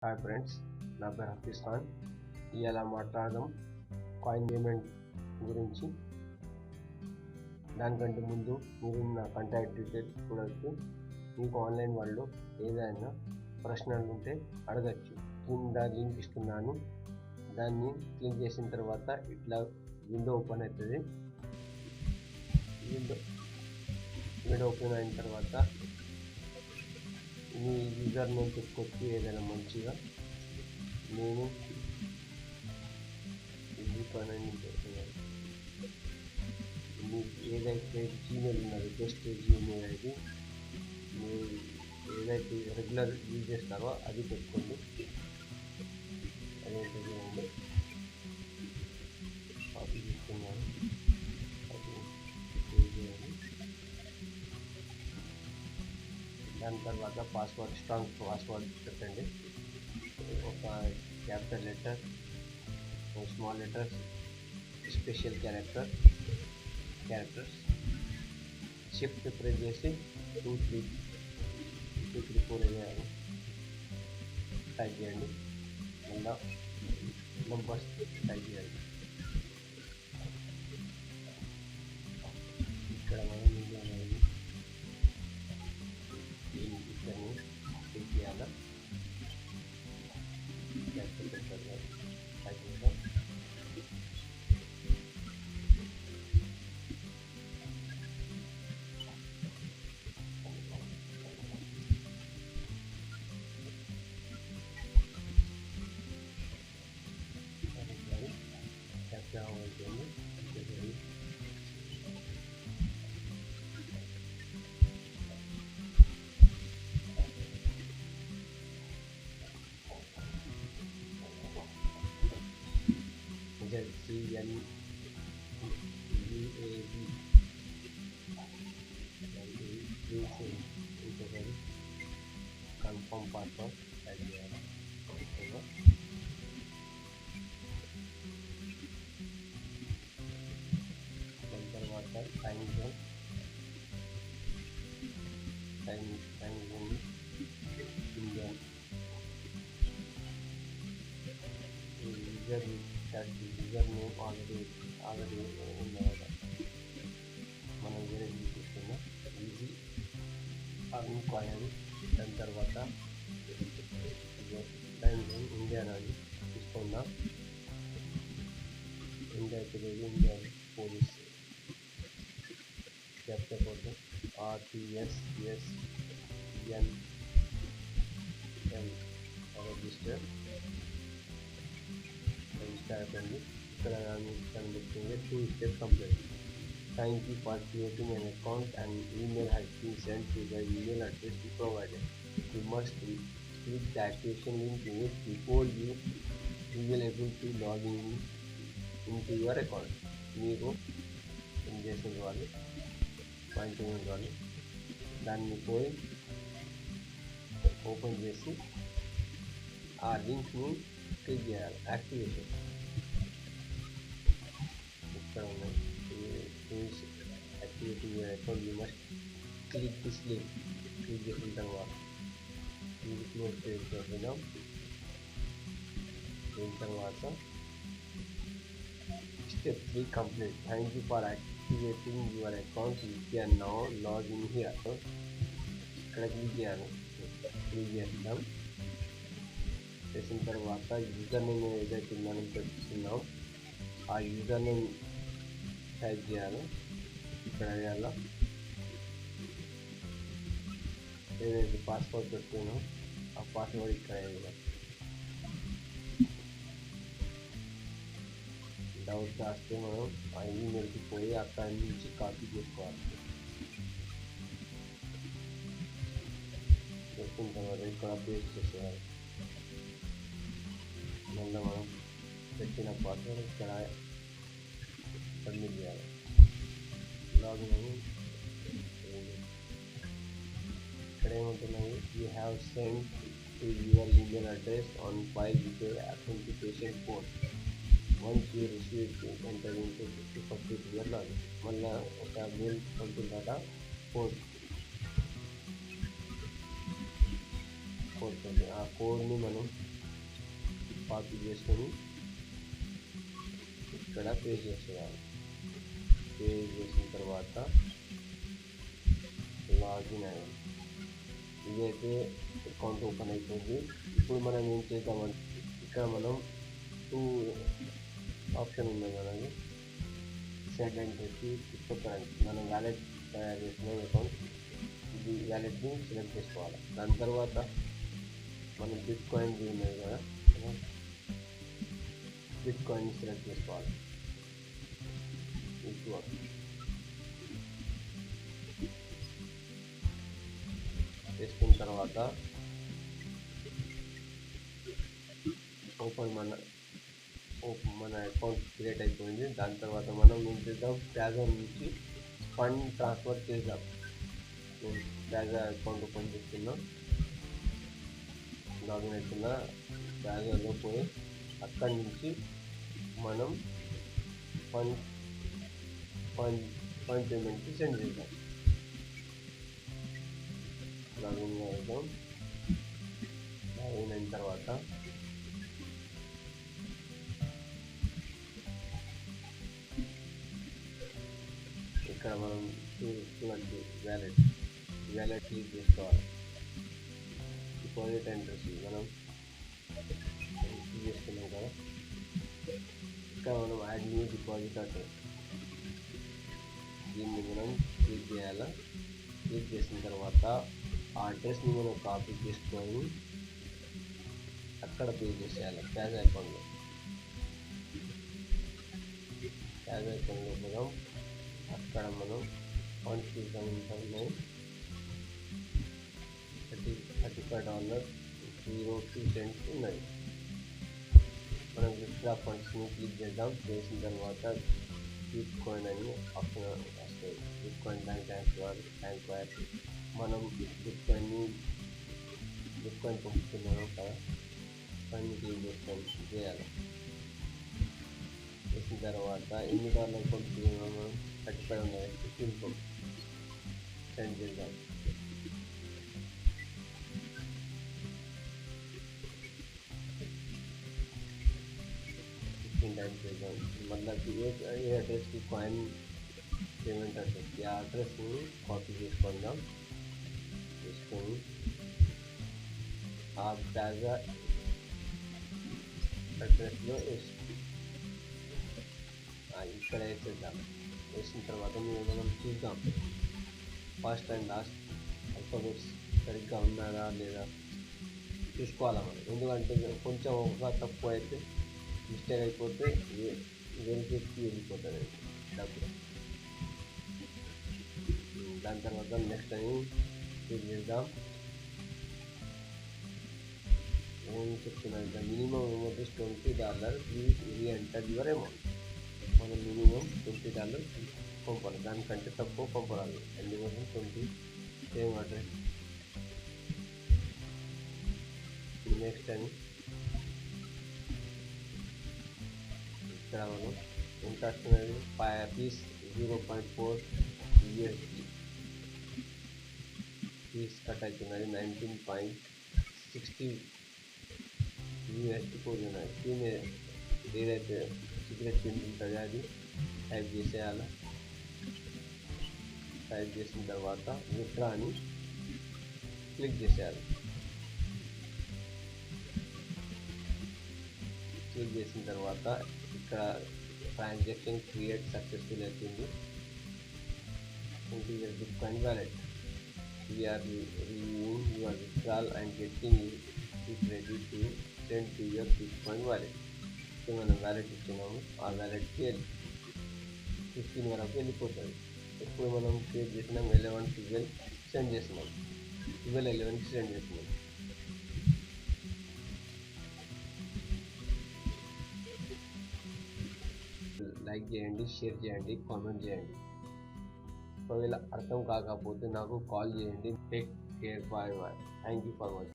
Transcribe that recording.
Hi friends, నా పేరు హఫీజ్ ఖాన్. ఇలా మాట్లాడదాం కాయిన్ పేమెంట్ గురించి. దానికంటే ముందు మీరు నా కాంటాక్ట్ డీటెయిల్స్ చూడవచ్చు. మీకు ఆన్లైన్ వాళ్ళు ఏదైనా ప్రశ్నలు ఉంటే అడగచ్చు. కింద లింక్ ఇస్తున్నాను, దాన్ని క్లిక్ చేసిన తర్వాత ఇట్లా విండో ఓపెన్ అవుతుంది. విండో ఓపెన్ అయిన తర్వాత మీ యూజర్ నేమ్ పెట్టుకోవచ్చు ఏదైనా మంచిగా. నేను ఇది పని మీకు ఏదైతే జీమెయిల్ ఉన్నది బెస్ట్ జీమెయిల్ ఐడి మీరు ఏదైతే రెగ్యులర్ యూజ్ చేస్తారో అది పెట్టుకోండి. అదేంటది అండి, కాపీ తీసుకున్నాను, అది సేవ్ చేయాలి. దాని తర్వాత పాస్వర్డ్, స్ట్రాంగ్ పాస్వర్డ్ పెట్టండి. ఒక capital letter, small letters, special characters. Shift press చేసి 2, 3, 4 వేయాలి. టైప్ చేయండి. మళ్ళా నంబర్స్ టైప్ చేయాలి. ఇక్కడ మనం ఇక్కడిని క్లిక్ చేయాలా, టైప్ చేద్దాం. కన్ఫర్మ్ పాస్వర్డ్ టైప్ చేయాలి. దాని తర్వాత time zone Indian user name already ఉన్నది. మనం వేరే తీసుకున్నాం ఈజీ అర్నింగ్ కాయిన్. దాని తర్వాత టైం జోన్ ఇండియా అని తీసుకుందాం. ఇండియా తెలియదు, ఇండియా పోలీస్ క్యాప్చర్ కోసం RTSSNM రిజిస్టర్ అయిపోయింది. ఇక్కడ కనిపిస్తుంది 2 step complete. Thank you for creating an account and email has been sent to the email address you provided. You must click the activation link in it before you will able to log into your account. మీకు ఏం చేసిన వాళ్ళు point వాళ్ళు దాన్ని పోయి open చేసి ఆ లింక్ని క్లిక్ చేయాలి. యాక్టివేషన్ ఇక్కడ ఉన్నాయి. Activating your account you must click this link. Click చేసిన తర్వాత ఇది క్లోజ్ చేద్దాం. దీని తర్వాత step 3 complete. Thank you for activating your account. You can now log in here. ఇక్కడ క్లిక్ చేయాలి. క్లిక్ చేద్దాం. చేసిన తర్వాత యూజర్ నేమ్ ఏదైతే మనం పెట్టుకున్నాం ఆ యూజర్ నేమ్ టైప్ చేయాలి. ఇక్కడ వేయాల. ఏదైతే పాస్వర్డ్ పెట్టుకున్నాం ఆ పాస్వర్డ్ ఇక్కడ వేయాలి. డౌట్ రాస్తే మనం ఆ ఈమెయిల్కి పోయి అక్కడి నుంచి కాపీ చేసుకోవాలి. చేసుకున్న తర్వాత ఇక్కడ పేస్ట్ చేసేయాలి. మళ్ళీ మనం పెట్టిన పాస్వర్డ్ ఇక్కడ సబ్మిట్ చేయాలి. లాగిన్ అని ఇక్కడ ఏమంటున్నాయి, you have send to your email address on file with authentication code. Once you receive enter into 50 year login. మళ్ళీ ఒక మెయిల్ పంపిందట కోడ్ ఆ కోడ్ని మనం కాపీ చేసుకొని ఇక్కడ పేస్ట్ చేసేయాలి. పేస్ట్ చేసిన తర్వాత లాగిన్ అయ్యాలి. ఇదైతే అకౌంట్ ఓపెన్ అయిపోయింది. ఇప్పుడు మనం ఏం చేద్దామంటే ఇక్కడ మనం 2 ఆప్షన్ ఉన్నాయి మనకి, send and receive crypto currency. మనం వ్యాలెట్ తయారు చేసిన అకౌంట్ ఇది వ్యాలెట్ని సెలెక్ట్ చేసుకోవాలి. దాని తర్వాత మనం బిట్ కాయిన్ ఉన్నాయి కదా, బిట్ కాయిన్ సెలెక్ట్ చేసుకోవాలి. చేసుకున్న తర్వాత మన అకౌంట్ క్రియేట్ అయిపోయింది. దాని తర్వాత మనం ఏం చేద్దాం, ప్యాజర్ నుంచి ఫండ్ ట్రాన్స్ఫర్ చేద్దాం. నేను ప్యాజర్ అకౌంట్ ఓపెన్ చేస్తున్నా, లాగిన్ అవుతున్నా. ప్యాజర్లో పోయి అక్కడి నుంచి మనం ఫండ్ పేమెంట్కి సెండ్ చేద్దాం. లాగిన్ అవుతాం. లాగిన్ అయిన తర్వాత ఇక్కడ మనం చూడండి వ్యాలెట్ క్లిక్ చేసుకోవాలి. డిపాజిట్ అండ్ రిసీవ్ మనం చేసుకున్నాం కదా. ఇక్కడ మనం యాడ్ న్యూ డిపాజిట్ అడ్రస్, దీన్ని మనం క్లిక్ చేయాలి. క్లిక్ చేసిన తర్వాత ఆ అడ్రస్ని మనం కాపీ చేసుకొని అక్కడ పే చేసేయాలి. క్యాష్ అకౌంట్లో మనం అక్కడ మనం ఫండ్స్ తీసుకుంటున్నాయి. $35.02 ఉన్నాయి. మనం విత్డ్రా ఫండ్స్ని క్లిక్ చేద్దాం. చేసిన తర్వాత బిట్ కాయిన్ అని ఆప్షన్ వస్తుంది. బిట్ కాయిన్ బ్యాంక్ ట్రాన్స్ఫర్ మనం బిట్ కాయిన్ పంపుతున్నాము కదా, దాన్ని క్లిక్ చేసుకొని చేయాలి. చేసిన తర్వాత ఎన్ని డాలర్ పంపుతున్నాము, 35 ఉన్నాయి. 15 సెండ్ చేద్దాం. మళ్ళీ ఏ అడ్రస్కి కాయిన్ పేమెంట్ అడ్రస్కి ఆ అడ్రస్ని కాపీ చేసుకుందాం. చేసుకొని ఆ ప్యాజర్ అడ్రస్లో ఇక్కడ వేసేద్దాం. వేసిన తర్వాత మనం చూద్దాం ఫస్ట్ అండ్ లాస్ట్ ఆల్ఫాబెట్స్ సరిగ్గా ఉన్నారా లేదా చూసుకోవాలి మనం. ఎందుకంటే కొంచెం ఒక తక్కువ అయితే మిస్టేక్ అయిపోతే వెరిఫైకి వెళ్ళిపోతుంది డబ్బులు. దాని తర్వాత నెక్స్ట్ అని క్లిక్ చేద్దాం. ఏం చెప్తున్నాను, minimum amount is $20. Please re-enter your amount. మనం మినిమం $20 పంపాలి, దానికంటే తక్కువ పంపరాదు. అందుకోసం 20 సేమ్ అడ్రస్. నెక్స్ట్ అని ఇక్కడ మనం ఎంత వస్తున్నది, పీస్ 0.4 USD పీస్ కట్ అవుతున్నది. 19.60 USD పోతున్నది. దీని ఏదైతే సీక్రెట్ పిన్ ఉంటుందో అది టైప్ చేసేయాలి. టైప్ చేసిన తర్వాత విత్డ్రా అని క్లిక్ చేసేయాలి. క్లిక్ చేసిన తర్వాత ఇక్కడ ట్రాన్సాక్షన్ క్రియేట్ సక్సెస్ఫుల్ అవుతుంది. Bitcoin wallet. We are reviewing your withdrawal and getting it ready to send to your Bitcoin wallet. So మనం వ్యాలెట్ ఇచ్చినాము, ఆ వ్యాలెట్కి 15 వరకు వెళ్ళిపోతుంది. ఇప్పుడు మనం క్రియేట్ చేసినాం 11-12 సెండ్ చేసినాం, 12-11కి సెండ్ చేసినాం. లైక్ చేయండి, షేర్ చేయండి, కామెంట్ చేయండి. ఒకవేళ అర్థం కాకపోతే నాకు కాల్ చేయండి. Take care, bye bye. Thank you for watching.